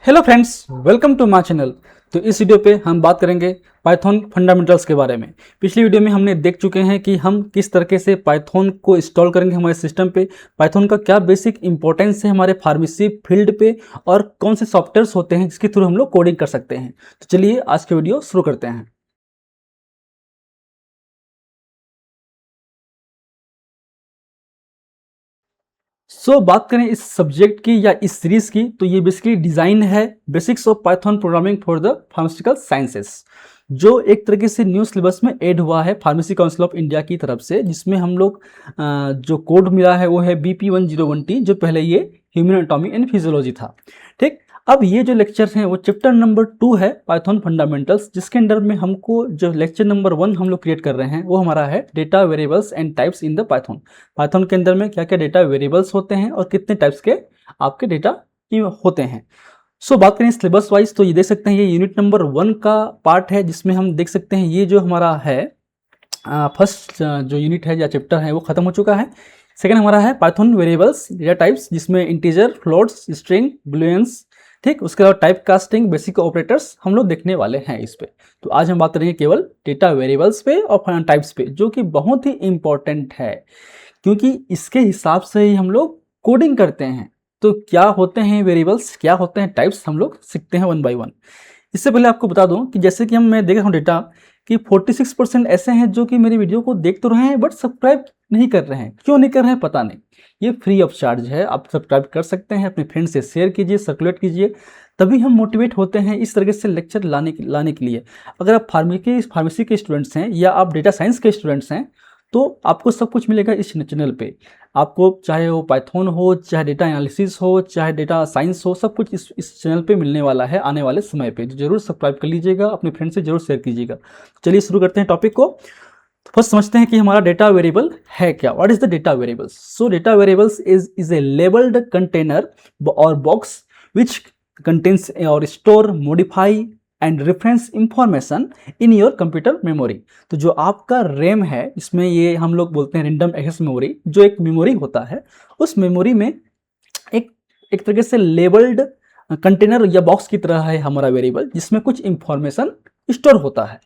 Hello friends, welcome to my channel. तो इस video पे हम बात करेंगे पाइथन फंडामेंटल्स के बारे में। पिछली वीडियो में हमने देख चुके हैं कि हम किस तरीके से पाइथन को इंस्टॉल करेंगे हमारे सिस्टम पे, पाइथन का क्या बेसिक इंपॉर्टेंस है हमारे फार्मेसी फील्ड पे और कौन से सॉफ्टवेयर्स होते हैं जिसके थ्रू हम लोग कोडिंग कर सकते हैं। तो चलिए आज की वीडियो शुरू करते हैं। बात करें इस सब्जेक्ट की या इस सीरीज की, तो ये बेसिकली डिजाइन है basics of Python programming for the pharmaceutical sciences, जो एक तरीके से न्यू सिलेबस में ऐड हुआ है फार्मेसी काउंसिल ऑफ इंडिया की तरफ से, जिसमें हम लोग जो कोड मिला है वो है BP1010T, जो पहले ये ह्यूमन एनाटॉमी एंड फिजियोलॉजी था। ठीक, अब ये जो लेक्चर हैं वो चैप्टर नंबर 2 है पाइथन फंडामेंटल्स, जिसके अंडर में हमको जो लेक्चर नंबर 1 हम लोग क्रिएट कर रहे हैं वो हमारा है data variables and types in the Python. Python के अंदर में क्या क्या डेटा वेरिएबल्स होते हैं और कितने टाइप्स के आपके डेटा होते हैं। बात करें सिलेबस वाइज, तो ये देख सकते हैं ये यूनिट नंबर 1 का पार्ट है, जिसमें हम देख सकते हैं ये जो हमारा है फर्स्ट जो यूनिट है या चैप्टर है वो खत्म हो चुका है। सेकंड हमारा है पाइथन वेरिएबल्स डेटा टाइप्स, जिसमें इंटीजर, फ्लोट्स, स्ट्रिंग, बुलियंस। ठीक, उसके अलावा टाइप कास्टिंग, बेसिक ऑपरेटर्स हम लोग देखने वाले हैं इस पे। तो आज हम बात करेंगे केवल डेटा वेरिएबल्स पे और टाइप्स पे, जो कि बहुत ही इंपॉर्टेंट है क्योंकि इसके हिसाब से ही हम लोग कोडिंग करते हैं। तो क्या होते हैं वेरिएबल्स, क्या होते हैं टाइप्स, हम लोग सीखते हैं वन बाय वन। इससे पहले आपको बता दूं कि जैसे कि मैं देख रहा हूँ डेटा कि 46% ऐसे हैं जो कि मेरी वीडियो को देख तो रहे हैं बट सब्सक्राइब नहीं कर रहे हैं। क्यों नहीं कर रहे हैं पता नहीं, ये फ्री ऑफ चार्ज है, आप सब्सक्राइब कर सकते हैं, अपने फ्रेंड से शेयर कीजिए, सर्कुलेट कीजिए, तभी हम मोटिवेट होते हैं इस तरीके से लेक्चर लाने के लिए। अगर आप फार्मेसी के स्टूडेंट्स हैं या आप डेटा साइंस के स्टूडेंट्स हैं तो आपको सब कुछ मिलेगा इस चैनल पे। आपको चाहे वो पाइथन हो, चाहे डेटा एनालिसिस हो, चाहे डेटा साइंस हो, सब कुछ इस चैनल पे मिलने वाला है आने वाले समय पे। जरूर सब्सक्राइब कर लीजिएगा, अपने फ्रेंड से जरूर शेयर कीजिएगा। चलिए शुरू करते हैं टॉपिक को। तो फर्स्ट समझते हैं कि हमारा डेटा वेरिएबल है क्या। What is the data variables? So data variables is a labelled container और बॉक्स विच कंटेन्स और store, modify and reference information in your computer memory. तो जो आपका रैम है, इसमें ये हम लोग बोलते हैं रैंडम एक्सेस मेमोरी, जो एक मेमोरी होता है, उस मेमोरी में एक तरीके से लेबल्ड कंटेनर या बॉक्स की तरह है हमारा वेरिएबल, जिसमें कुछ इंफॉर्मेशन स्टोर होता है।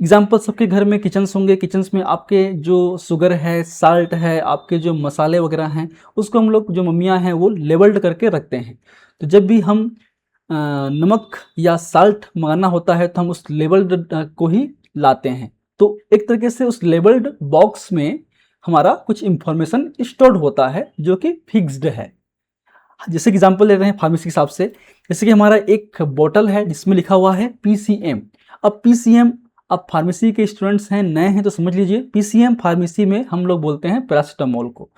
एग्जाम्पल, सबके घर में किचन्स होंगे, किचन्स में आपके जो शुगर है, साल्ट है, आपके जो मसाले वगैरह हैं, उसको हम लोग जो मम्मियाँ हैं वो लेबल्ड करके रखते हैं। तो जब भी हम नमक या साल्ट मंगाना होता है तो हम उस लेबल्ड को ही लाते हैं। तो एक तरीके से उस लेबल्ड बॉक्स में हमारा कुछ इंफॉर्मेशन स्टोर्ड होता है जो कि फिक्स्ड है। जैसे एग्जांपल ले रहे हैं फार्मेसी के हिसाब से, जैसे कि हमारा एक बोतल है जिसमें लिखा हुआ है PCM। अब PCM, अब फार्मेसी के स्टूडेंट्स हैं, नए हैं तो समझ लीजिए, PCM फार्मेसी में हम लोग बोलते हैं पैरासीटामोल को।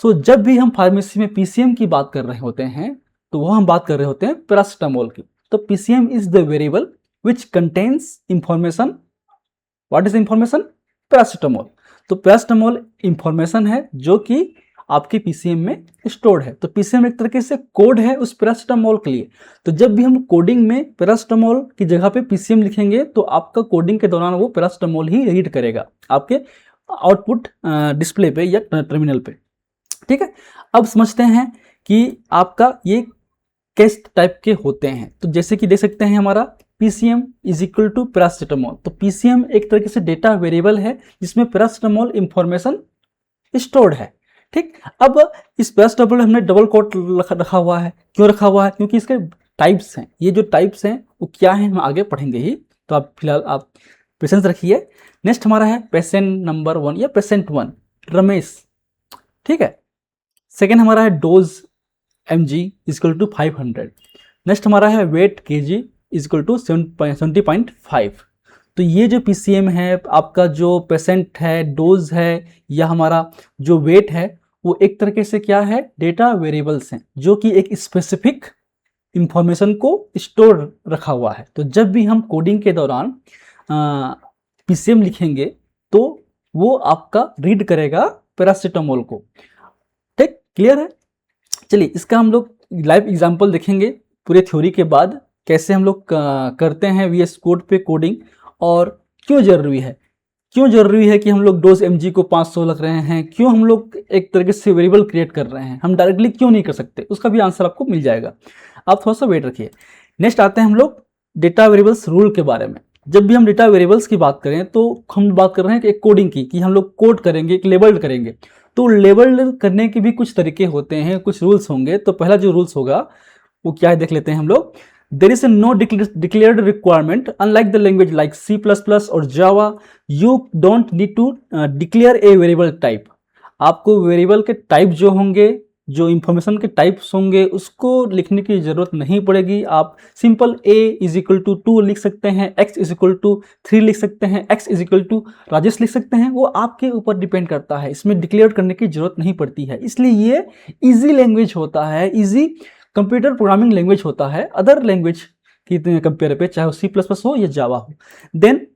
तो जब भी हम फार्मेसी में PCM की बात कर रहे होते हैं तो वो हम बात कर रहे होते हैं पैरासीटामोल की। तो PCM is the variable which contains information. What is information? Paracetamol. तो पैरासीटामोल इंफॉर्मेशन है जो कि आपके PCM में स्टोर्ड है। तो PCM एक तरीके से कोड है उस पैरासीटामोल के लिए। तो जब भी हम कोडिंग में पैरासीटामोल की जगह पे PCM लिखेंगे तो आपका कोडिंग के दौरान वो पैरासीटामोल ही रीड करेगा आपके आउटपुट डिस्प्ले पे या टर्मिनल पे। ठीक है, अब समझते हैं कि आपका ये किस टाइप के होते हैं। तो जैसे कि देख सकते हैं हमारा PCM is equal to paracetamol. तो PCM एक तरीके से डेटा वेरिएबल है जिसमें पैरासीटामोल इंफॉर्मेशन स्टोर्ड है। ठीक, अब इस पैरासीटामोल हमने डबल कोट रखा हुआ है। क्यों रखा हुआ है? क्योंकि इसके टाइप्स हैं। ये जो टाइप्स हैं वो क्या है हम आगे पढ़ेंगे ही, तो आप फिलहाल आप पेशेंस रखिए। नेक्स्ट हमारा है पेशेंट नंबर 1 या पेशेंट 1, रमेश। ठीक है, सेकेंड हमारा है dose mg is equal to 500। Next हमारा है वेट kg इजक्वल टू 70.5। तो ये जो PCM है, आपका जो पेशेंट है, डोज है या हमारा जो वेट है, वो एक तरीके से क्या है, डेटा वेरिएबल्स हैं जो कि एक स्पेसिफिक इंफॉर्मेशन को स्टोर रखा हुआ है। तो जब भी हम कोडिंग के दौरान PCM लिखेंगे तो वो आपका रीड करेगा पैरासीटामोल को। ठीक, क्लियर है? चलिए इसका हम लोग लाइव एग्जांपल देखेंगे पूरे थ्योरी के बाद, कैसे हम लोग करते हैं VS कोड पे कोडिंग और क्यों ज़रूरी है। क्यों ज़रूरी है कि हम लोग डोज mg को 500 रख रहे हैं, क्यों हम लोग एक तरीके से वेरिएबल क्रिएट कर रहे हैं, हम डायरेक्टली क्यों नहीं कर सकते, उसका भी आंसर आपको मिल जाएगा। आप थोड़ा सा वेट रखिए। नेक्स्ट आते हैं हम लोग डेटा वेरिएबल्स रूल के बारे में। जब भी हम डेटा वेरिएबल्स की बात करें तो हम बात कर रहे हैं कि एक कोडिंग की, कि हम लोग कोड करेंगे, एक लेबल्ड करेंगे। तो लेबल्ड करने के भी कुछ तरीके होते हैं, कुछ रूल्स होंगे। तो पहला जो रूल्स होगा वो क्या है, देख लेते हैं हम लोग। There is no declared requirement unlike the language like C++ और Java, you don't need to declare a variable type. आपको वेरिएबल के टाइप जो होंगे, जो इंफॉर्मेशन के टाइप्स होंगे, उसको लिखने की जरूरत नहीं पड़ेगी। आप simple a is equal to 2 लिख सकते हैं, x इज इक्वल टू 3 लिख सकते हैं, x is equal to Rajesh लिख सकते हैं। वो आपके ऊपर डिपेंड करता है, इसमें डिक्लेयर करने की जरूरत नहीं पड़ती है। इसलिए ये इजी लैंग्वेज होता है, इजी कंप्यूटर प्रोग्रामिंग लैंग्वेज होता है अदर लैंग्वेज की कंपेयर पे, चाहे वो C++ हो या जावा हो। Then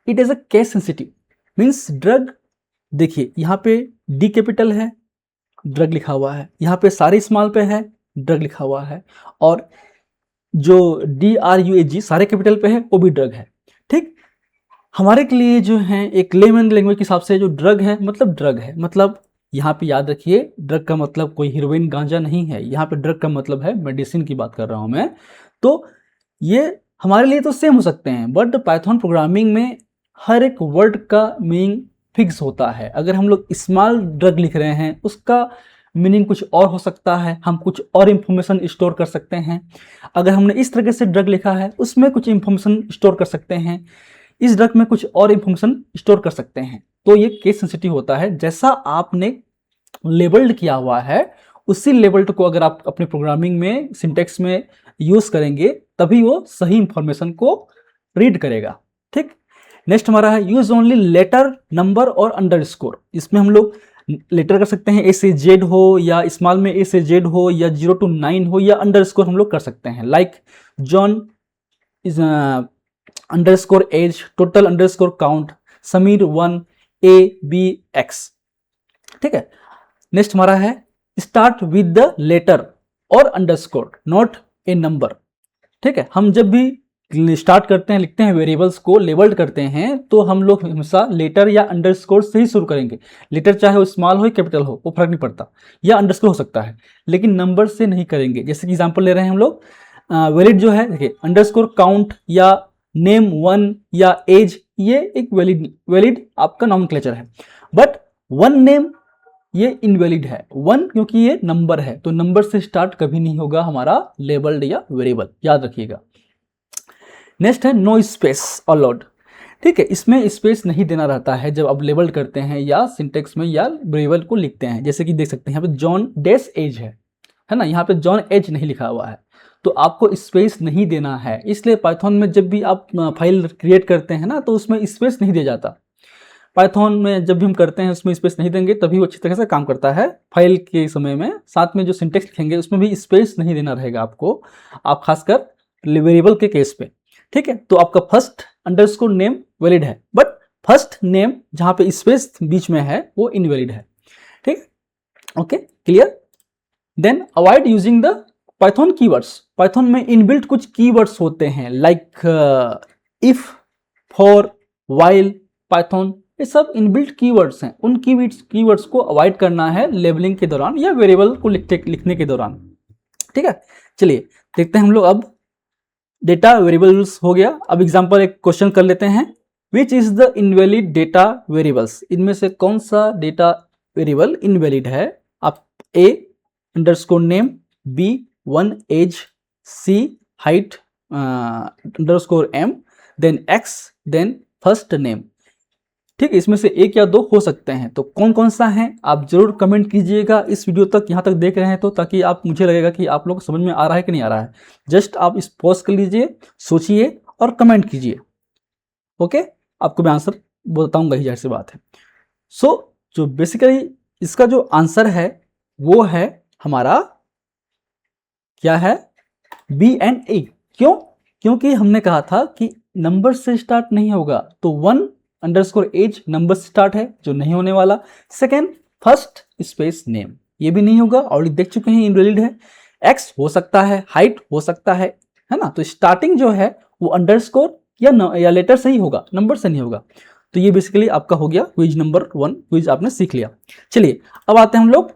it is a case sensitive, means drug, देखिए यहाँ पे डी कैपिटल है, ड्रग लिखा हुआ है, यहाँ पे सारे स्मॉल पे है, ड्रग लिखा हुआ है, और जो DRUG सारे कैपिटल पे है वो भी ड्रग है। ठीक, हमारे के लिए जो है एक लेमन लैंग्वेज के हिसाब से जो ड्रग है मतलब ड्रग है, मतलब यहाँ पे याद रखिए ड्रग का मतलब कोई हीरोइन गांजा नहीं है, यहाँ पे ड्रग का मतलब है मेडिसिन की बात कर रहा हूँ मैं। तो ये हमारे लिए तो सेम हो सकते हैं, बट पाइथन प्रोग्रामिंग में हर एक वर्ड का मीनिंग फिक्स होता है। अगर हम लोग स्मॉल ड्रग लिख रहे हैं उसका मीनिंग कुछ और हो सकता है, हम कुछ और इंफॉर्मेशन स्टोर कर सकते हैं। अगर हमने इस तरीके से ड्रग लिखा है उसमें कुछ इंफॉर्मेशन स्टोर कर सकते हैं, इस ड्रग में कुछ और इंफॉर्मेशन स्टोर कर सकते हैं। तो ये केस सेंसिटिव होता है। जैसा आपने लेबल्ड किया हुआ है उसी लेबल्ड को अगर आप अपने प्रोग्रामिंग में सिंटेक्स में यूज करेंगे तभी वो सही इंफॉर्मेशन को रीड करेगा। ठीक, नेक्स्ट हमारा है यूज ओनली लेटर, नंबर और अंडरस्कोर। इसमें हम लोग लेटर कर सकते हैं, A से Z हो, या स्मॉल में A से Z हो, या 0 to 9 हो, या अंडरस्कोर हम लोग कर सकते हैं, like John is underscore age, total underscore count, Sameer 1 ABX। ठीक है, नेक्स्ट हमारा है स्टार्ट विद द लेटर और अंडरस्कोर, नॉट ए नंबर। ठीक है, हम जब भी स्टार्ट करते हैं, लिखते हैं वेरिएबल्स को, लेबल्ड करते हैं, तो हम लोग हमेशा लेटर या अंडरस्कोर से ही शुरू करेंगे। लेटर चाहे वो स्मॉल हो या कैपिटल हो वो फर्क नहीं पड़ता, या अंडरस्कोर हो सकता है, लेकिन नंबर से नहीं करेंगे। जैसे कि एग्जांपल ले रहे हैं हम लोग, वैलिड जो है देखिए, अंडरस्कोर काउंट या नेम 1 या एज, ये एक वैलिड आपका नॉमेनक्लेचर है। बट वन नेम ये इनवैलिड है, 1 क्योंकि ये नंबर है, तो नंबर से स्टार्ट कभी नहीं होगा हमारा लेबल्ड या वेरिएबल, याद रखिएगा। नेक्स्ट है नो स्पेस अलाउड। ठीक है, इसमें स्पेस नहीं देना रहता है जब आप लेबल करते हैं या सिंटेक्स में या वेरिएबल को लिखते हैं। जैसे कि देख सकते हैं यहाँ पे जॉन डैश एज है ना, यहाँ पे जॉन एज नहीं लिखा हुआ है, तो आपको स्पेस नहीं देना है। इसलिए पाइथन में जब भी आप फाइल क्रिएट करते हैं ना तो उसमें स्पेस नहीं दिया जाता। पाइथन में जब भी हम करते हैं उसमें स्पेस नहीं देंगे तभी वो अच्छी तरह से काम करता है। फाइल के समय में साथ में जो सिंटेक्स लिखेंगे उसमें भी स्पेस नहीं देना रहेगा आपको, आप खासकर वेरिएबल के केस पे। ठीक है, तो आपका फर्स्ट अंडरस्कोर नेम वैलिड है, बट फर्स्ट नेम जहां पे स्पेस बीच में है वो इनवैलिड है। ठीक, okay clear. Then avoid using the Python keywords. Python में इनबिल्ट कुछ कीवर्ड्स होते हैं, like if, for, while, Python, ये सब इनबिल्ट कीवर्ड्स हैं। उन कीवर्ड्स को अवॉइड करना है लेबलिंग के दौरान या वेरिएबल को लिखने के दौरान। ठीक है, चलिए देखते हैं हम लोग। अब डेटा वेरिएबल्स हो गया। अब एग्जांपल एक क्वेश्चन कर लेते हैं, which is the invalid data variables. इनमें से कौन सा डेटा वेरिएबल इनवैलिड है। आप A underscore name, B 1 age, C height underscore M, then X, then first name. ठीक, इसमें से एक या दो हो सकते हैं, तो कौन कौन सा है आप जरूर कमेंट कीजिएगा। इस वीडियो तक यहाँ तक देख रहे हैं तो ताकि आप, मुझे लगेगा कि आप लोग को समझ में आ रहा है कि नहीं आ रहा है। जस्ट आप इस पॉज कर लीजिए, सोचिए और कमेंट कीजिए। ओके, आपको मैं आंसर बताऊंगा ही, जाहिर सी बात है। सो जो बेसिकली इसका जो आंसर है वो है हमारा क्या है, B and A। क्यों? क्योंकि हमने कहा था कि नंबर से स्टार्ट नहीं होगा, तो 1 अंडरस्कोर एज नंबर से स्टार्ट है जो नहीं होने वाला। सेकेंड, फर्स्ट स्पेस नेम, ये भी नहीं होगा, ऑलरेडी देख चुके हैं, इनवैलिड है। एक्स हो सकता है, हाइट हो सकता है ना। तो स्टार्टिंग जो है वो अंडरस्कोर या लेटर से ही होगा, नंबर से नहीं होगा। तो ये बेसिकली आपका हो गया क्विज नंबर 1, क्विज आपने सीख लिया। चलिए अब आते हैं हम लोग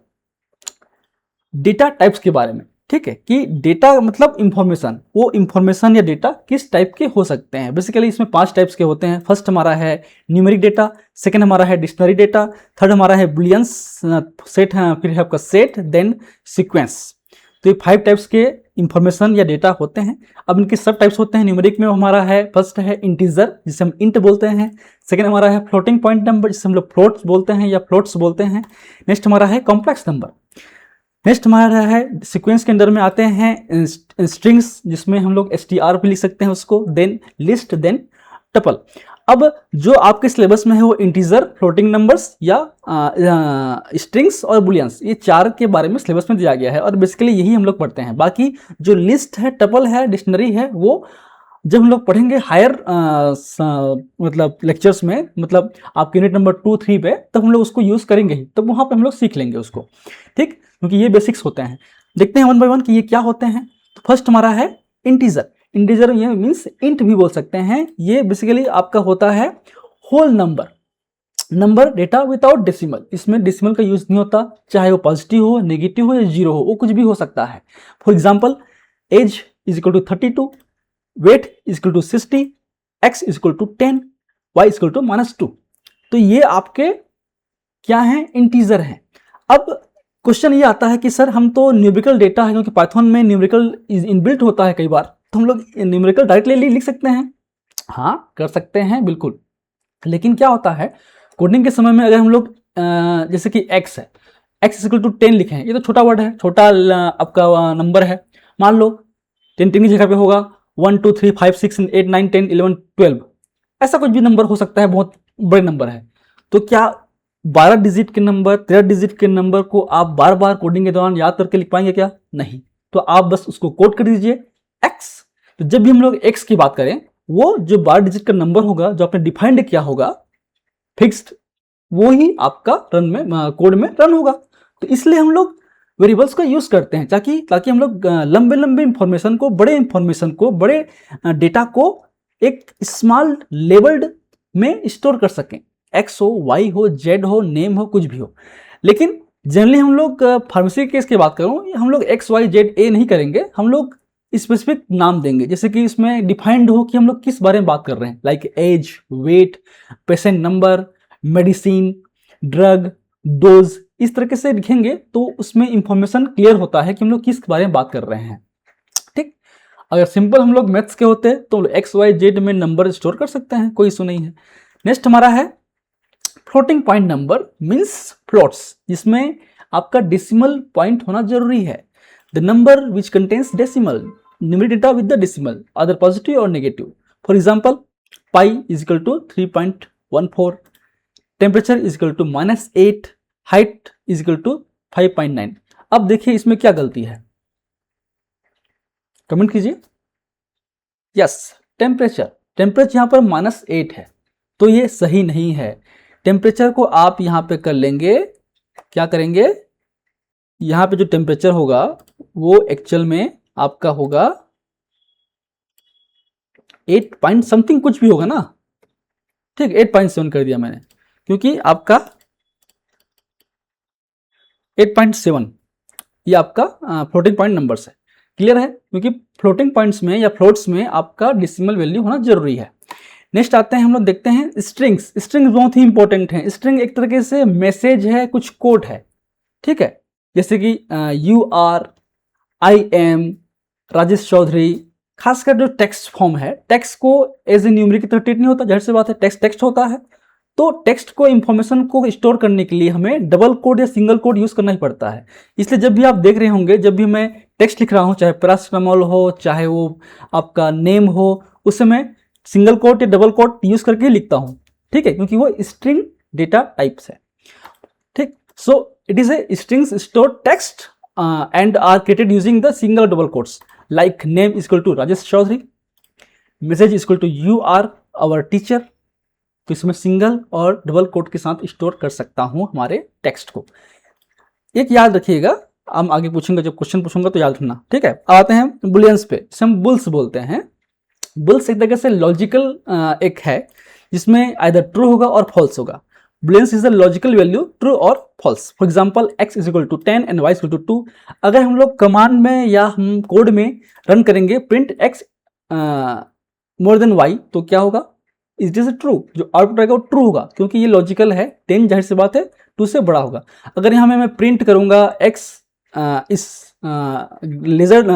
डेटा टाइप्स के बारे में। ठीक है, कि डेटा मतलब इंफॉर्मेशन, वो इंफॉर्मेशन या डेटा किस टाइप के हो सकते हैं। बेसिकली इसमें 5 टाइप्स के होते हैं। फर्स्ट हमारा है न्यूमेरिक डेटा, सेकंड हमारा है डिक्शनरी डेटा, थर्ड हमारा है बुलियंस सेट, फिर है आपका सेट, देन सीक्वेंस। तो ये 5 टाइप्स के इंफॉर्मेशन या डेटा होते हैं। अब इनके सब टाइप्स होते हैं। न्यूमेरिक में हमारा है, फर्स्ट है इंटीजर जिसे हम इंट बोलते हैं, सेकंड हमारा है फ्लोटिंग पॉइंट नंबर जिसे हम लोग फ्लोट्स बोलते हैं या फ्लोट्स बोलते हैं, नेक्स्ट हमारा है कॉम्प्लेक्स नंबर, नेक्स्ट हमारा है सीक्वेंस के अंदर में आते हैं स्ट्रिंग्स जिसमें हम लोग str भी लिख सकते हैं उसको, देन लिस्ट, देन टपल। अब जो आपके सिलेबस में है वो इंटीजर, फ्लोटिंग नंबर्स या स्ट्रिंग्स और बुलियंस, ये 4 के बारे में सिलेबस में दिया गया है और बेसिकली यही हम लोग पढ़ते हैं। बाकी जो लिस्ट है, टपल है, डिक्शनरी है, वो जब हम लोग पढ़ेंगे हायर मतलब लेक्चर्स में, मतलब आपके यूनिट नंबर 2, 3 पे, तब हम लोग उसको यूज़ करेंगे ही, तब वहाँ पे हम लोग सीख लेंगे उसको, ठीक, क्योंकि ये बेसिक्स होते हैं। देखते हैं वन बाय वन कि ये क्या होते हैं। तो फर्स्ट हमारा है इंटीजर। इंटीजर ये मीन्स इंट भी बोल सकते हैं। ये बेसिकली आपका होता है whole number data without decimal. इसमें डेसिमल का यूज नहीं होता, चाहे वो पॉजिटिव हो, नेगेटिव हो या जीरो हो, वो कुछ भी हो सकता है। For example age is equal to 32, weight is equal to 60, X is equal to 10, Y is equal to -2। तो ये आपके क्या हैं, इंटीजर हैं। अब क्वेश्चन ये आता है कि सर हम तो न्यूमेरिकल डेटा है, क्योंकि पाइथन में न्यूमेरिकल इनबिल्ट होता है कई बार, तो हम लोग न्यूमेरिकल डायरेक्टली लिख सकते हैं। हाँ, कर सकते हैं बिल्कुल, लेकिन क्या होता है कोडिंग के समय में अगर हम लोग जैसे कि x है, x इक्वल टू 10 लिखें, ये तो छोटा वर्ड है, छोटा आपका नंबर है। मान लो 10 की जगह पे होगा 1 2 3 5 6 8 9 10 11 12, ऐसा कुछ भी नंबर हो सकता है, बहुत बड़े नंबर है। तो क्या 12 डिजिट के नंबर, 13 डिजिट के नंबर को आप बार बार कोडिंग के दौरान याद करके लिख पाएंगे क्या? नहीं। तो आप बस उसको कोड कर दीजिए x। तो जब भी हम लोग x की बात करें, वो जो 12 डिजिट का नंबर होगा, जो आपने डिफाइंड किया होगा फिक्स्ड, वो ही आपका रन में कोड में रन होगा। तो इसलिए हम लोग वेरिएबल्स का यूज करते हैं ताकि हम लोग लंबे इंफॉर्मेशन को, बड़े डेटा को एक स्मॉल लेवल्ड में स्टोर कर सकें। एक्स हो, वाई हो, जेड हो, नेम हो, कुछ भी हो। लेकिन जनरली हम लोग फार्मेसी केस की बात करूं, हम लोग एक्स वाई जेड ए नहीं करेंगे, हम लोग स्पेसिफिक नाम देंगे, जैसे कि इसमें डिफाइंड हो कि हम लोग किस बारे में बात कर रहे हैं, like age, weight, patient number, medicine, drug, dose, इस तरीके से लिखेंगे तो उसमें इंफॉर्मेशन क्लियर होता है कि हम लोग किस बारे में बात कर रहे हैं। ठीक, अगर सिंपल हम लोग मैथ्स के होते तो एक्स वाई जेड में नंबर स्टोर कर सकते हैं, कोई इशू नहीं है। नेक्स्ट हमारा है floating point number means floats, जिसमें आपका डेसिमल पॉइंट होना जरूरी है। The number which contains decimal, numeric data with the decimal, other positive और negative. For example pi is equal to 3.14, temperature is equal to -8, height is equal to 5.9। अब देखिए इसमें क्या गलती है, कमेंट कीजिए। यस, टेम्परेचर यहां पर -8 है, तो ये सही नहीं है। टेम्परेचर को आप यहां पे कर लेंगे, क्या करेंगे, यहां पे जो टेम्परेचर होगा वो एक्चुअल में आपका होगा 8 पॉइंट समथिंग कुछ भी होगा ना, ठीक, 8.7 कर दिया मैंने, क्योंकि आपका 8.7 ये आपका फ्लोटिंग पॉइंट नंबर्स है। क्लियर है, क्योंकि फ्लोटिंग पॉइंट्स में या फ्लोट्स में आपका डेसिमल वैल्यू होना जरूरी है। नेक्स्ट आते हैं, हम लोग देखते हैं स्ट्रिंग्स। स्ट्रिंग्स बहुत ही इंपॉर्टेंट हैं। स्ट्रिंग एक तरीके से मैसेज है, कुछ कोड है, ठीक है, जैसे कि UR, IM, राजेश चौधरी, खासकर जो टेक्स्ट फॉर्म है, टेक्स्ट को एज ए न्यूमेरिक की तरह ट्रीट नहीं होता, जाहिर सी बात है, टेक्स्ट होता है। तो टेक्स्ट को, इंफॉर्मेशन को स्टोर करने के लिए हमें डबल कोड या सिंगल कोड यूज करना ही पड़ता है। इसलिए जब भी आप देख रहे होंगे, जब भी मैं टेक्स्ट लिख रहा हूं, चाहे पैरासिटामोल हो, चाहे वो आपका नेम हो, उस समय सिंगल कोड या डबल कोड यूज करके लिखता हूं, ठीक है, क्योंकि वो स्ट्रिंग डेटा टाइप्स है। ठीक, so it is a strings store text and are created using the single double quotes, like name is equal to Rajesh Chaudhary, message is equal to UR our teacher. तो इसमें सिंगल और double coat के साथ store कर सकता हूं हमारे text को। एक याद रखिएगा, हम आगे पूछेंगे, जब क्वेश्चन पूछूंगा तो याद रखना, ठीक है। अब आते हैं बुलियंस पे, जिसे हम बुल्स बोलते हैं। बुल्स एक तरीके से लॉजिकल एक है, जिसमें आइदर ट्रू होगा और फॉल्स होगा। Booleans is the logical value true और false. For example x is equal to 10 and y is equal to 2। अगर हम लोग कमांड में या हम कोड में रन करेंगे print x more than y तो क्या होगा, इट इज ट्रू, जो आउटपुट आएगा वो ट्रू होगा क्योंकि ये लॉजिकल है। 10 जाहिर सी बात है 2 से बड़ा होगा। अगर यहाँ में मैं प्रिंट करूंगा x is lesser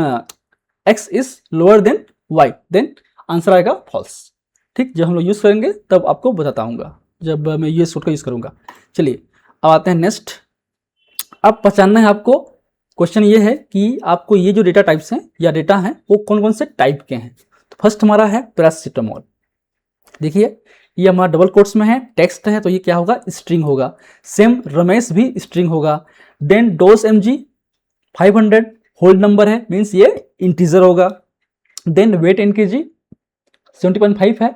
x is lower than y, then answer आएगा फॉल्स। ठीक, जब हम लोग यूज़ करेंगे तब आपको बताता हूँ जब मैं ये सूट का यूज़ करूँगा। चलिए अब आते हैं नेक्स्ट। अब पहचानना है आपको, क्वेश्चन ये है कि आपको ये जो डेटा टाइप्स हैं या डेटा हैं वो कौन कौन से टाइप के हैं। तो फर्स्ट हमारा है पैरासीटामोल। देखिए ये हमारा डबल कोट्स में है, टेक्स्ट है तो ये क्या होगा, स्ट्रिंग होगा। सेम रमेश भी स्ट्रिंग होगा। Then dose mg 500 whole number है, मीन्स ये इंटीजर होगा। Then weight in K G 70.5 है,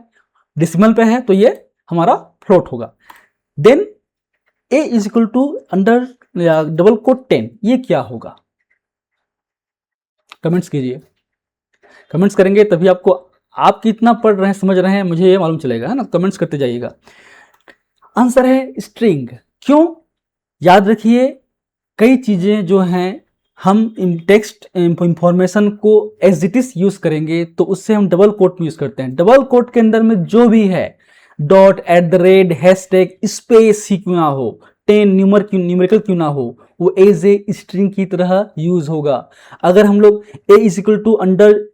डिसिमल पे है तो ये हमारा फ्लोट होगा। Then a is equal to under double quote 10, ये क्या होगा, कमेंट्स कीजिए। कमेंट्स करेंगे तभी आपको, आप कितना पढ़ रहे हैं समझ रहे हैं मुझे ये मालूम चलेगा, है ना। कमेंट्स करते जाइएगा। आंसर है स्ट्रिंग। क्यों, याद रखिए कई चीजें जो हैं हम टेक्स्ट इंफॉर्मेशन को एज इट इज यूज करेंगे तो उससे हम डबल कोट में यूज करते हैं। डबल कोट के अंदर में जो भी है dot at the rate hashtag space ही क्यों ना हो, 10 न्यूमेरिकल क्यों ना हो, वो एज ए स्ट्रिंग की तरह यूज होगा। अगर हम लोग a is equal to under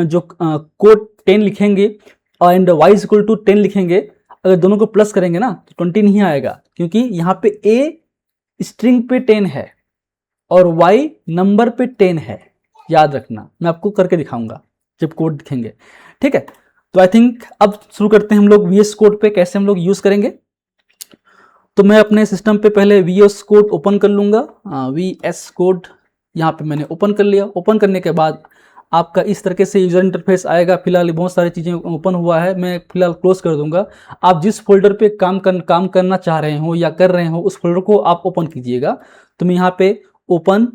जो कोट 10 लिखेंगे and y is equal to 10 लिखेंगे, अगर दोनों को प्लस करेंगे ना तो 20 नहीं आएगा क्योंकि यहाँ पे a स्ट्रिंग पे 10 है और y नंबर पे 10 है। याद रखना, मैं आपको करके दिखाऊंगा जब कोड दिखेंगे, ठीक है। तो आई थिंक अब शुरू करते हैं हम लोग VS कोड पे कैसे हम लोग यूज करेंगे। तो मैं अपने सिस्टम पे पहले VS कोड ओपन कर लूंगा। VS कोड यहाँ पे मैंने ओपन कर लिया। ओपन करने के बाद आपका इस तरीके से यूजर इंटरफेस आएगा। फिलहाल बहुत सारी चीज़ें ओपन हुआ है, मैं फिलहाल क्लोज कर दूंगा। आप जिस फोल्डर पे काम करना चाह रहे हो या कर रहे हो उस फोल्डर को आप ओपन कीजिएगा। तो मैं यहाँ पे ओपन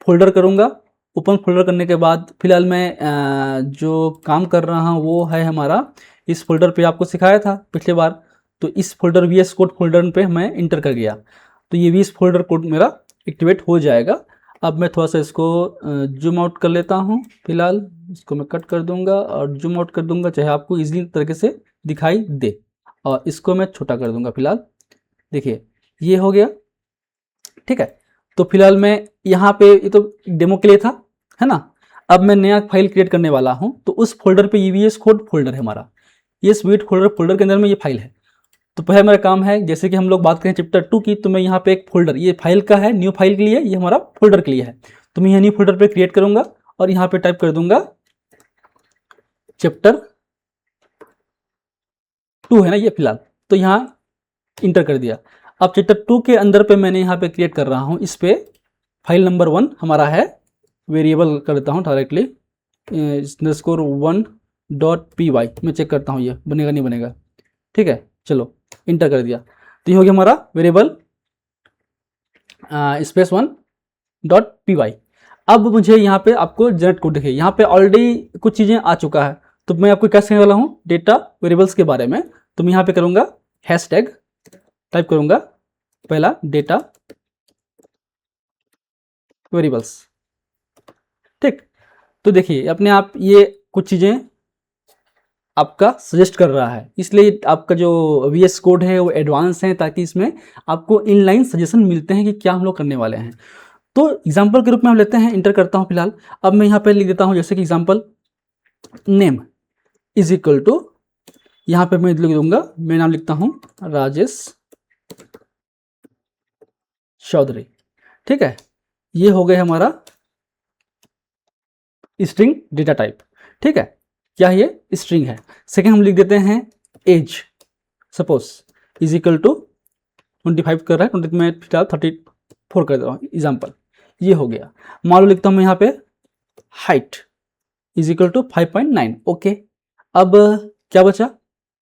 फोल्डर करूँगा। ओपन फोल्डर करने के बाद फिलहाल मैं जो काम कर रहा हूँ वो है हमारा इस फोल्डर पे आपको सिखाया था पिछले बार। तो इस फोल्डर VS कोड फोल्डर पे मैं इंटर कर गया तो ये VS फोल्डर कोड मेरा एक्टिवेट हो जाएगा। अब मैं थोड़ा सा इसको जूम आउट कर लेता हूँ। फिलहाल इसको मैं कट कर दूंगा और जूम आउट कर दूंगा चाहे आपको इजीली तरीके से दिखाई दे, और इसको मैं छोटा कर दूंगा। फिलहाल देखिए ये हो गया, ठीक है। तो फिलहाल मैं यहाँ पे, ये तो डेमो के लिए था, है ना। अब मैं नया फाइल क्रिएट करने वाला हूँ तो उस फोल्डर पे VS कोड फोल्डर है हमारा। ये स्वीट फोल्डर के अंदर में ये फाइल है। तो पहले मेरा काम है, जैसे कि हम लोग बात करें चैप्टर 2 की, तो मैं यहाँ पे एक फोल्डर, ये फाइल का है, न्यू फाइल के लिए, ये हमारा फोल्डर के लिए है। तो मैं यहाँ न्यू फोल्डर पे क्रिएट करूंगा और यहाँ पे टाइप कर दूंगा चैप्टर 2 है ना ये फिलहाल, तो यहाँ इंटर कर दिया। अब चैप्टर 2 के अंदर पे मैंने यहाँ पे क्रिएट कर रहा हूँ, इस पे फाइल नंबर 1 हमारा है, वेरिएबल कर देता हूँ डायरेक्टली _1.py। मैं चेक करता हूँ ये बनेगा नहीं बनेगा, ठीक है। चलो इंटर कर दिया तो ये हो गया हमारा वेरिएबल _1.py। अब मुझे यहाँ पे आपको जनरेट कोड देखिए, यहाँ पे ऑलरेडी कुछ चीज़ें आ चुका है। तो मैं आपको क्या कहने वाला हूँ डेटा वेरिएबल्स के बारे में। तो मैं यहाँ पे करूँगा हैशटैग, टाइप करूँगा पहला डेटा वेरिएबल्स, ठीक। तो देखिए अपने आप ये कुछ चीज़ें आपका सजेस्ट कर रहा है, इसलिए आपका जो VS कोड है वो एडवांस है ताकि इसमें आपको इनलाइन सजेशन मिलते हैं कि क्या हम लोग करने वाले हैं। तो एग्जांपल के रूप में हम लेते हैं, इंटर करता हूं फिलहाल। अब मैं यहाँ पे लिख देता हूं जैसे कि example name is equal to, यहाँ पे मैं लिख दूंगा, मैं नाम लिखता हूं राजेश चौधरी, ठीक है। ये हो गया हमारा स्ट्रिंग डेटा टाइप, ठीक है। क्या ये स्ट्रिंग है। सेकेंड हम लिख देते हैं age, suppose is equal to 25 कर रहा है, 20 में फिलहाल 34 कर दे रहा हूँ एग्जाम्पल, ये हो गया। मान लो लिखता हूँ मैं यहाँ पे height is equal to 5.9, okay. अब क्या बचा,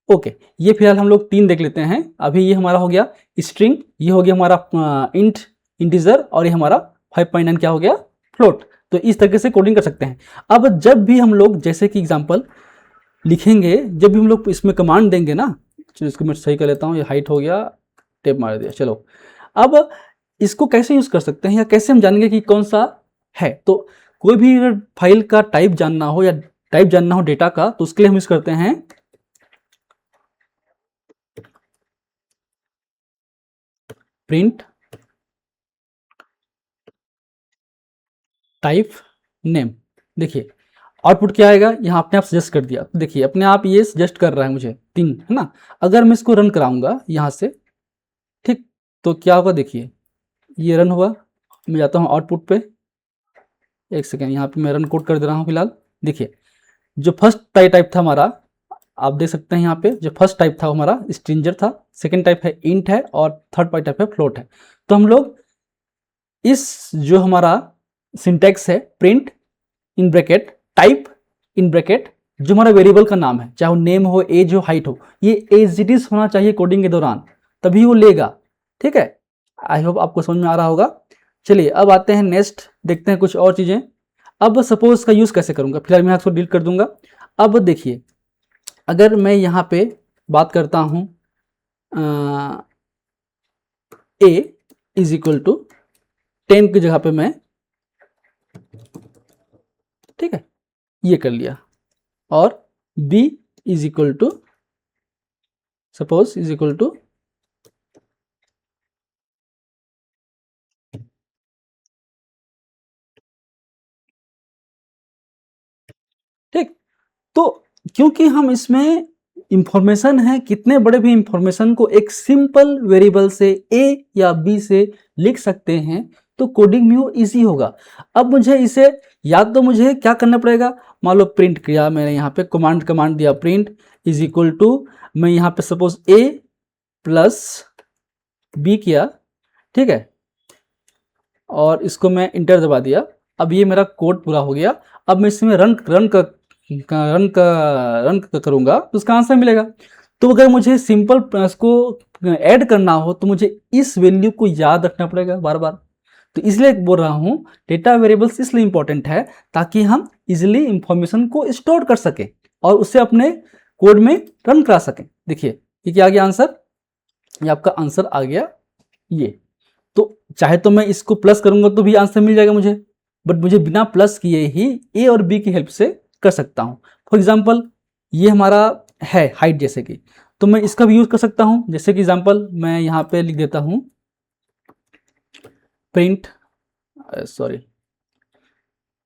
ओके। ये फिलहाल हम लोग 3 देख लेते हैं। अभी ये हमारा हो गया स्ट्रिंग, ये हो गया हमारा इंटीजर, और ये हमारा 5.9 क्या हो गया, फ्लोट। तो इस तरीके से कोडिंग कर सकते हैं। अब जब भी हम लोग जैसे कि एग्जांपल लिखेंगे, जब भी हम लोग इसमें कमांड देंगे ना, चलो इसको मैं सही कर लेता हूँ, ये हाइट हो गया टेप मार दिया। चलो अब इसको कैसे यूज कर सकते हैं या कैसे हम जानेंगे कि कौन सा है। तो कोई भी अगर फाइल का टाइप जानना हो या टाइप जानना हो डेटा का, तो उसके लिए हम यूज करते हैं प्रिंट टाइप नेम। देखिए आउटपुट क्या आएगा, यहाँ अपने आप सजेस्ट कर दिया। तो देखिए अपने आप ये सजेस्ट कर रहा है मुझे 3, है ना। अगर मैं इसको रन कराऊंगा यहाँ से, ठीक, तो क्या होगा, देखिए ये रन हुआ। मैं जाता हूँ आउटपुट पे, एक सेकेंड, यहाँ पे मैं रन कोड कर दे रहा हूँ फिलहाल। देखिए जो फर्स्ट टाइप था हमारा, आप देख सकते हैं यहाँ पे जो फर्स्ट टाइप था हमारा स्ट्रिंजर था, सेकेंड टाइप है इंट है, और थर्ड टाइप है फ्लोट है। तो हम लोग इस जो हमारा सिंटैक्स है print in bracket type in bracket जो हमारा वेरिएबल का नाम है, चाहे वो नेम हो, एज हो, हाइट हो, ये एज इट इज होना चाहिए कोडिंग के दौरान, तभी वो लेगा। ठीक है, आई होप आपको समझ में आ रहा होगा। चलिए अब आते हैं नेक्स्ट, देखते हैं कुछ और चीजें। अब सपोज का यूज कैसे करूंगा, फिलहाल मैं इसको डिलीट कर दूंगा। अब देखिए अगर मैं यहाँ पे बात करता हूँ ए इज इक्वल टू 10 की जगह पे मैं, ठीक है, ये कर लिया, और b is equal to suppose is equal to, ठीक। तो क्योंकि हम इसमें इंफॉर्मेशन है, कितने बड़े भी इंफॉर्मेशन को एक सिंपल वेरिएबल से a या b से लिख सकते हैं, तो कोडिंग में वो इजी होगा। अब मुझे इसे या तो मुझे क्या करना पड़ेगा, मान लो प्रिंट किया मैंने यहाँ पे, कमांड दिया प्रिंट इज इक्वल टू, मैं यहाँ पे सपोज a प्लस b किया, ठीक है, और इसको मैं इंटर दबा दिया। अब ये मेरा कोड पूरा हो गया। अब मैं इसमें रन करूंगा तो उसका आंसर मिलेगा। तो अगर मुझे सिंपल इसको ऐड करना हो तो मुझे इस वैल्यू को याद रखना पड़ेगा बार बार। तो इसलिए बोल रहा हूं डेटा वेरिएबल्स इसलिए इंपॉर्टेंट है ताकि हम इजिली इंफॉर्मेशन को स्टोर कर सकें और उसे अपने कोड में रन करा सकें। देखिए ये क्या आ गया आंसर, ये आपका आंसर आ गया ये। तो चाहे तो मैं इसको प्लस करूंगा तो भी आंसर मिल जाएगा मुझे, बट मुझे बिना प्लस किए ही ए और बी की हेल्प से कर सकता हूं। फॉर एग्जांपल ये हमारा है हाइट जैसे कि, तो मैं इसका भी यूज कर सकता हूं। जैसे कि एग्जांपल मैं यहां पे लिख देता हूं प्रिंट,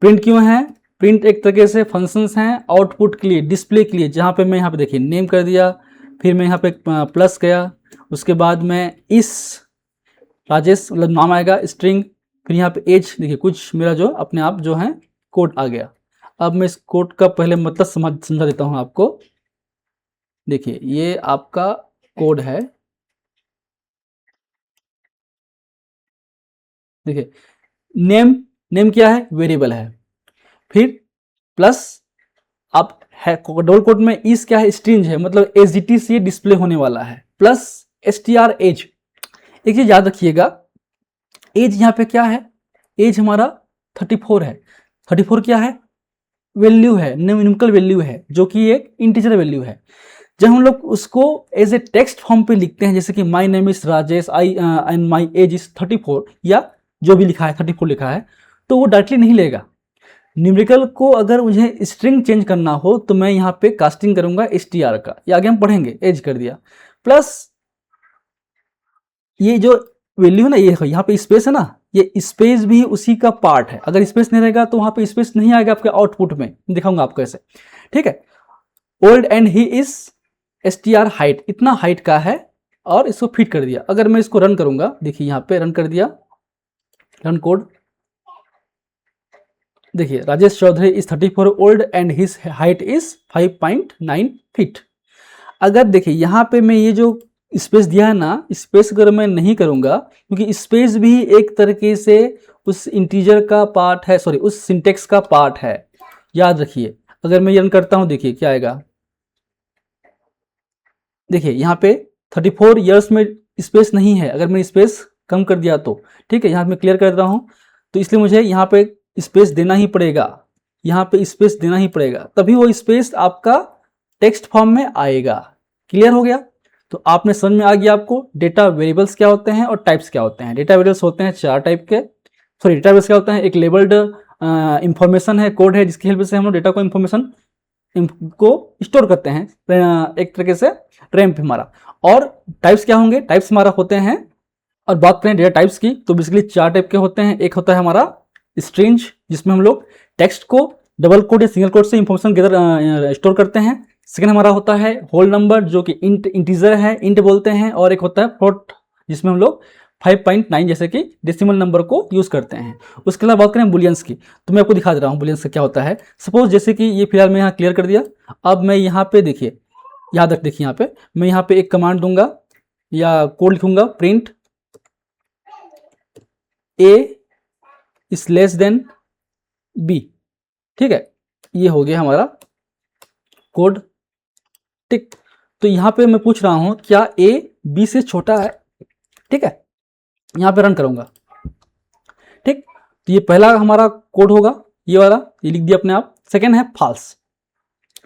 प्रिंट क्यों है, प्रिंट एक तरीके से फंक्शंस हैं आउटपुट के लिए, डिस्प्ले के लिए, जहां पे मैं यहाँ पे देखिए नेम कर दिया, फिर मैं यहाँ पे प्लस गया, उसके बाद मैं इस राजेश मतलब नाम आएगा स्ट्रिंग, फिर यहाँ पे एज, देखिए कुछ मेरा जो अपने आप जो है कोड आ गया। अब मैं इस कोड का पहले मतलब समझा देता हूँ आपको। देखिए ये आपका कोड है, देखिए नेम क्या है, वेरिएबल है, फिर प्लस आप है डबल कोड में इस क्या है, स्ट्रिंग है, मतलब एसडीटी से डिस्प्ले होने वाला है, प्लस एसटीआर एज। एक चीज याद रखिएगा, एज यहाँ पे क्या है, एज हमारा 34 है। 34 क्या है, वैल्यू है, न्यूमेरिकल वैल्यू है, जो कि एक इंटीजर वैल्यू है। जब हम लोग उसको एज ए टेक्स्ट फॉर्म पे लिखते हैं, जैसे कि my name is Rajesh I and my age is 34, या जो भी लिखा है 34 लिखा है, तो वो डायरेक्टली नहीं लेगा। न्यूमेरिकल को अगर मुझे स्ट्रिंग चेंज करना हो तो मैं यहाँ पे कास्टिंग करूंगा एसटीआर का, ये आगे हम पढ़ेंगे, एज कर दिया, प्लस ये जो वैल्यू है ना, ये यहाँ पे स्पेस है ना, ये स्पेस भी उसी का पार्ट है। अगर स्पेस नहीं रहेगा तो वहां पे स्पेस नहीं आएगा आपके आउटपुट में, दिखाऊंगा आपको ऐसे, ठीक है। Old and he is STR height, इतना हाइट का है, और इसको फिट कर दिया। अगर मैं इसको रन करूंगा, देखिए यहाँ पे रन कर दिया, रन कोड, देखिए Rajesh Chaudhary is 34 old and his height is 5.9 feet. अगर देखिए यहाँ पे मैं ये जो स्पेस दिया है ना, स्पेस अगर मैं नहीं करूंगा, क्योंकि स्पेस भी एक तरीके से उस इंटीजर का पार्ट है, सॉरी उस सिंटेक्स का पार्ट है, याद रखिए। अगर मैं रन करता हूं, देखिए क्या आएगा, देखिए यहाँ पे 34 ईयर्स में स्पेस नहीं है, अगर मैंने स्पेस कम कर दिया तो, ठीक है, यहाँ मैं क्लियर कर रहा हूं, तो इसलिए मुझे यहाँ पे स्पेस देना ही पड़ेगा, यहाँ पे स्पेस देना ही पड़ेगा, तभी वो स्पेस आपका टेक्स्ट फॉर्म में आएगा। क्लियर हो गया। तो आपने समझ में आ गया आपको डेटा वेरिएबल्स क्या होते हैं और टाइप्स क्या होते हैं। डेटा वेरिएबल्स होते हैं 4 टाइप के, सॉरी डेटा वेरिएबल्स क्या होता है, एक लेबल्ड इंफॉर्मेशन है, कोड है, जिसकी हेल्प से हम लोग डेटा को इंफॉर्मेशन को स्टोर करते हैं एक तरीके से रैम पे हमारा। और टाइप्स क्या होंगे, टाइप्स हमारा होते हैं, और बात करें डेटा टाइप्स की तो बेसिकली 4 टाइप के होते हैं। एक होता है हमारा स्ट्रिंग, जिसमें हम लोग टेक्स्ट को डबल कोड या सिंगल कोड से इंफॉर्मेशन गैदर स्टोर करते हैं। सेकंड हमारा होता है होल नंबर, जो कि इंटीजर है, इंट बोलते हैं। और एक होता है फ्लोट, जिसमें हम लोग 5.9 जैसे कि डेसिमल नंबर को यूज करते हैं। उसके अलावा बात करें बुलियंस की, तो मैं आपको दिखा दे रहा हूँ बुलियंस का क्या होता है। सपोज जैसे कि ये फिलहाल मैं यहाँ क्लियर कर दिया। अब मैं यहाँ पे देखिए, याद रख, देखिए यहाँ पे मैं यहाँ पे एक कमांड दूंगा या कोड लिखूंगा, print A is less than B. ठीक है, ये हो गया हमारा कोड। ठीक, तो यहाँ पे मैं पूछ रहा हूँ क्या ए बी से छोटा है। ठीक है, यहाँ पे रन करूंगा। ठीक, तो ये पहला हमारा कोड होगा, ये वाला, ये लिख दिया अपने आप। सेकेंड है फॉल्स।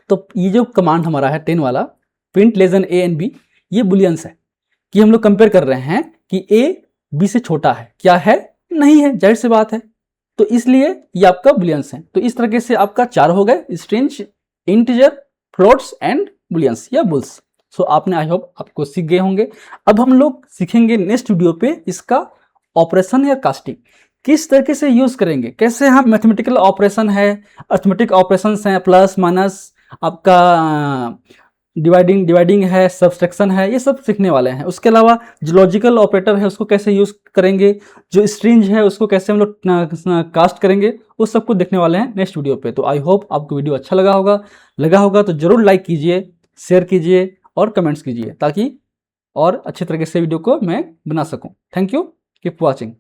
तो ये जो कमांड हमारा है 10 वाला, print less than A and B, ये बुलियंस है कि हम लोग कंपेयर कर रहे हैं कि ए बी से छोटा है, क्या है, नहीं है, जाहिर सी बात है। तो इसलिए ये आपका बुलियंस है। तो इस तरीके से आपका 4 हो गए, string, integer, floats and bullions या बुल्स। सो आपने आई होप आपको सीख गए होंगे। अब हम लोग सीखेंगे नेक्स्ट वीडियो पे इसका ऑपरेशन या कास्टिंग किस तरीके से यूज करेंगे, कैसे हम मैथमेटिकल ऑपरेशन है, अर्थमेटिक ऑपरेशंस हैं, प्लस माइनस, आपका डिवाइडिंग है, सब्सट्रैक्शन है, ये सब सीखने वाले हैं। उसके अलावा जो लॉजिकल ऑपरेटर है उसको कैसे यूज करेंगे, जो स्ट्रिंग है उसको कैसे हम लोग कास्ट करेंगे, उस सबको देखने वाले हैं नेक्स्ट वीडियो पे। तो आई होप आपको वीडियो अच्छा लगा होगा तो जरूर लाइक कीजिए, शेयर कीजिए और कमेंट्स कीजिए, ताकि और अच्छे तरीके से वीडियो को मैं बना सकूं। Thank you, keep watching.